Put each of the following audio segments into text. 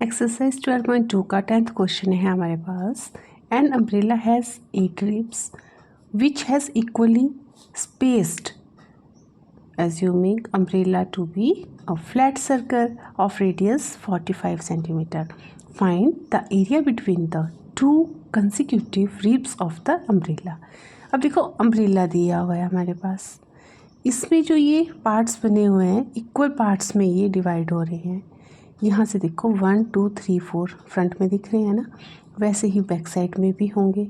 Exercise 12.2 का 10th question है हमारे पास। An umbrella has 8 ribs which has equally spaced assuming umbrella to be a flat circle of radius 45 centimeter. Find the area between the two consecutive ribs of the umbrella. अब देखो umbrella दिया हुआ है हमारे पास, इसमें जो ये पार्ट्स बने हुए हैं इक्वल पार्ट्स में ये डिवाइड हो रहे हैं। यहाँ से देखो 1 2 3 4 फ्रंट में दिख रहे हैं ना, वैसे ही बैक साइड में भी होंगे।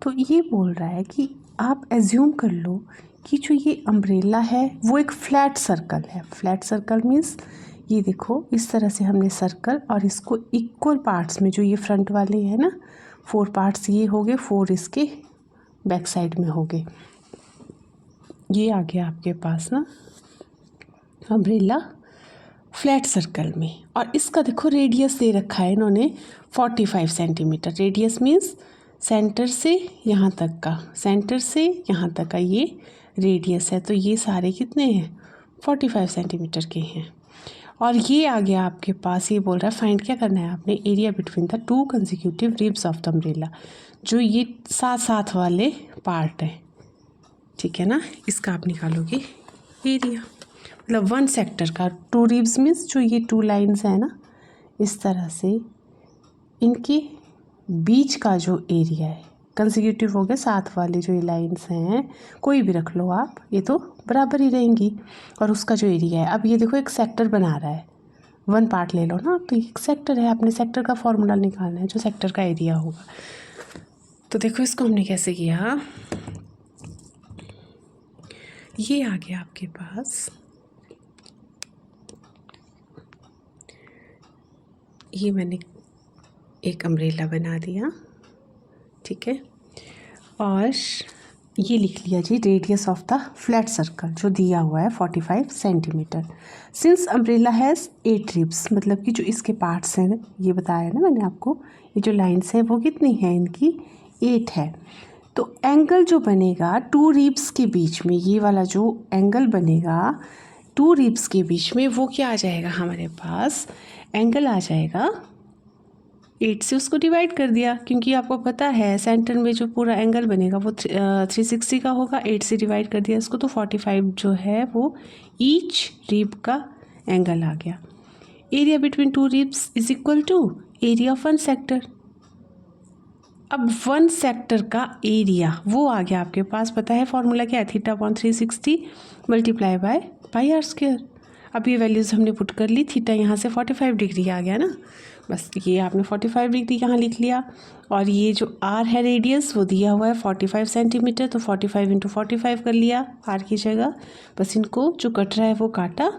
तो ये बोल रहा है कि आप एज्यूम कर लो कि जो ये अम्ब्रेला है वो एक फ्लैट सर्कल है। फ्लैट सर्कल मीन्स ये देखो इस तरह से हमने सर्कल और इसको इक्वल पार्ट्स में, जो ये फ्रंट वाले हैं ना 4 पार्ट्स ये हो गए, 4 इसके बैक साइड में हो गए। ये आ गया आपके पास ना अम्ब्रेला फ्लैट सर्कल में, और इसका देखो रेडियस दे रखा है इन्होंने 45 सेंटीमीटर। रेडियस मीन्स सेंटर से यहाँ तक का, सेंटर से यहाँ तक का ये रेडियस है। तो ये सारे कितने हैं 45 सेंटीमीटर के हैं। और ये आ गया आपके पास, ये बोल रहा है फाइंड क्या करना है आपने, area between the 2 consecutive ribs of the umbrella, जो ये साथ साथ वाले पार्ट है, ठीक है ना। इसका आप निकालोगे एरिया, मतलब 1 सेक्टर का। 2 रिब्स मीन्स जो ये 2 लाइन्स है ना, इस तरह से इनके बीच का जो एरिया है, कंसेक्यूटिव हो गए साथ वाले जो ये लाइन्स हैं, कोई भी रख लो आप, ये तो बराबर ही रहेंगी। और उसका जो एरिया है, अब ये देखो एक सेक्टर बना रहा है, 1 पार्ट ले लो ना, तो एक सेक्टर है, आपने सेक्टर का फॉर्मूला निकालना है जो सेक्टर का एरिया होगा। तो देखो इसको हमने कैसे किया, ये आ गया आपके पास, ये मैंने एक अम्ब्रेला बना दिया, ठीक है, और ये लिख लिया जी radius of the flat circle जो दिया हुआ है 45 centimetre. Since umbrella has 8 ribs, मतलब कि जो इसके पार्ट्स हैं ये बताया ना मैंने आपको, ये जो लाइन्स हैं वो कितनी हैं इनकी 8 है। तो एंगल जो बनेगा 2 रिब्स के बीच में, ये वाला जो एंगल बनेगा 2 रिब्स के बीच में, वो क्या आ जाएगा हमारे पास, एंगल आ जाएगा 8 से उसको डिवाइड कर दिया, क्योंकि आपको पता है सेंटर में जो पूरा एंगल बनेगा वो 360 का होगा। 8 से डिवाइड कर दिया इसको, तो 45 जो है वो ईच रिब का एंगल आ गया। Area between 2 ribs is equal to area of 1 sector. अब 1 सेक्टर का एरिया वो आ गया आपके पास, पता है फॉर्मूला क्या है, θ/360 मल्टीप्लाई बाय πr²। अब ये वैल्यूज़ हमने पुट कर ली, थीटा यहाँ से 45 डिग्री आ गया ना, बस ये आपने 45 डिग्री यहाँ लिख लिया। और ये जो आर है रेडियस वो दिया हुआ है 45 सेंटीमीटर, तो 45 × 45 कर लिया आर की जगह, बस इनको जो कट रहा है वो काटा,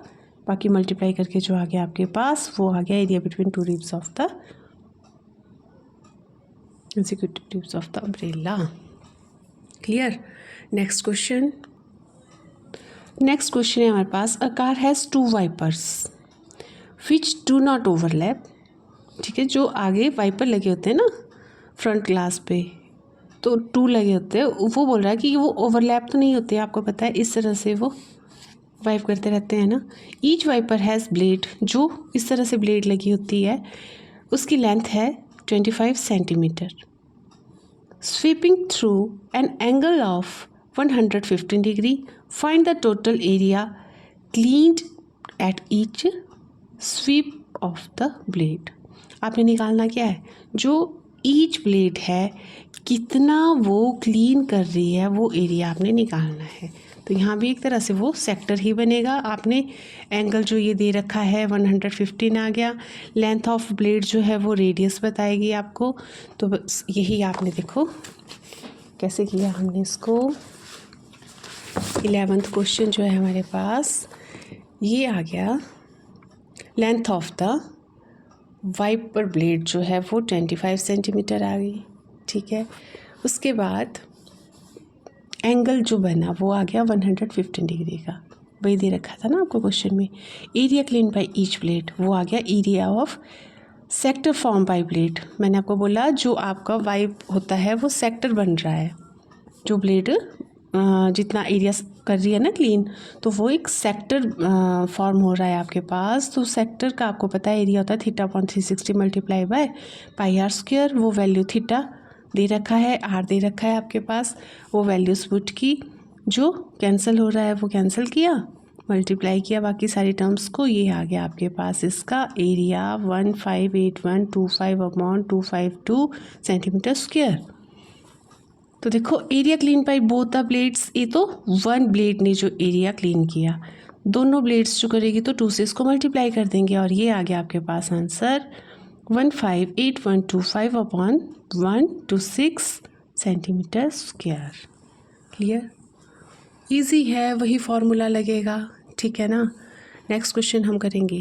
बाकी मल्टीप्लाई करके जो आ गया आपके पास वो आ गया area between 2 ribs of the consecutive ribs of the umbrella. Clear? Next question. Next question है हमारे पास, a car has 2 wipers which do not overlap, ठीक है, जो आगे वाइपर लगे होते हैं ना फ्रंट ग्लास पे, तो 2 लगे होते हैं, वो बोल रहा है कि वो ओवरलैप तो नहीं होते, आपको पता है इस तरह से वो वाइप करते रहते हैं ना। ईच वाइपर हैज़ ब्लेड, जो इस तरह से ब्लेड लगी होती है उसकी लेंथ है 25 centimetre, sweeping through an angle of 115 degree, find the total area cleaned at each sweep of the blade. आपने निकालना क्या है, जो ईच ब्लेड है कितना वो क्लीन कर रही है वो एरिया आपने निकालना है। तो यहाँ भी एक तरह से वो सेक्टर ही बनेगा। आपने एंगल जो ये दे रखा है 115 आ गया, लेंथ ऑफ ब्लेड जो है वो रेडियस बताएगी आपको। तो बस यही आपने देखो कैसे किया हमने इसको। 11th क्वेश्चन जो है हमारे पास, ये आ गया length of the wiper blade जो है वो 25 सेंटीमीटर आ गई, ठीक है। उसके बाद एंगल जो बना वो आ गया 115 डिग्री का, वही दे रखा था ना आपको क्वेश्चन में। Area clean by each blade वो आ गया area of sector form by blade. मैंने आपको बोला जो आपका वाइप होता है वो सेक्टर बन रहा है, जो ब्लेड जितना एरिया कर रही है ना क्लीन, तो वो एक सेक्टर फॉर्म हो रहा है आपके पास। तो सेक्टर का आपको पता है एरिया होता है theta upon 360 multiply by pi r square. वो वैल्यू थीटा दे रखा है, आर दे रखा है आपके पास, वो वैल्यूज पुट की, जो कैंसिल हो रहा है वो कैंसिल किया, मल्टीप्लाई किया बाकी सारी टर्म्स को, ये आ गया आपके पास इसका एरिया 158125 अपॉन 252 सेंटीमीटर स्क्वायर। तो देखो area clean by both the blades, ये तो वन ब्लेड ने जो एरिया क्लीन किया, दोनों ब्लेड्स जो करेगी तो 2 से इसको मल्टीप्लाई कर देंगे और ये आ गया आपके पास answer 158125 upon 126 centimetre square. Clear? Easy है, वही फॉर्मूला लगेगा, ठीक है ना। नेक्स्ट क्वेश्चन हम करेंगे